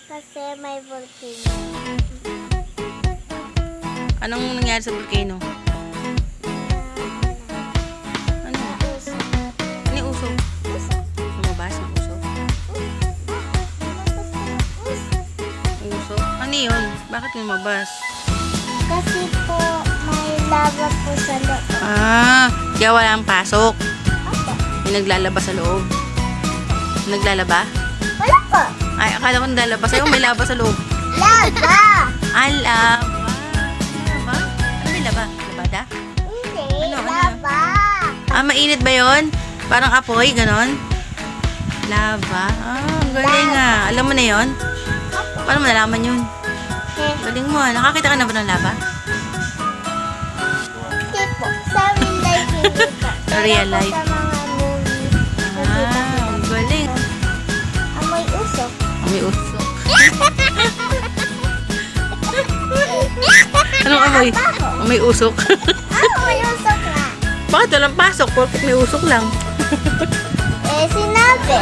Kasi may volcano. Anong nangyari sa volcano? Ano? Usok. Ano yung usok? Usok. Lumabas yung usok? Usok. Usok? Ano yun? Bakit lumabas? Kasi po may lava po sa loob. Ah, kaya walang pasok. Opo. May naglalaba sa loob. Naglalaba? Wala po. Ay, akala ko naglalaba sa'yo. May laba sa loob. Lava! Ah, laba. Laba? Ano may laba? Labada? Hindi, Ano? lava. Ah, mainit ba yon? Parang apoy, ganon? Lava. Ah, ang galing ah. Alam mo na yon? Paano mo nalaman yun? Eh, Galing mo ah. Nakakita ka na ba ng lava? hindi po. Sa real life hindi po. Sa real Pero po life? Sa mga movie. Ah, ang galing. Amoy usok. May usok. Anong amoy? May usok. May usok na. Bakit walang pasok? Bakit may usok lang? Eh, sinabi.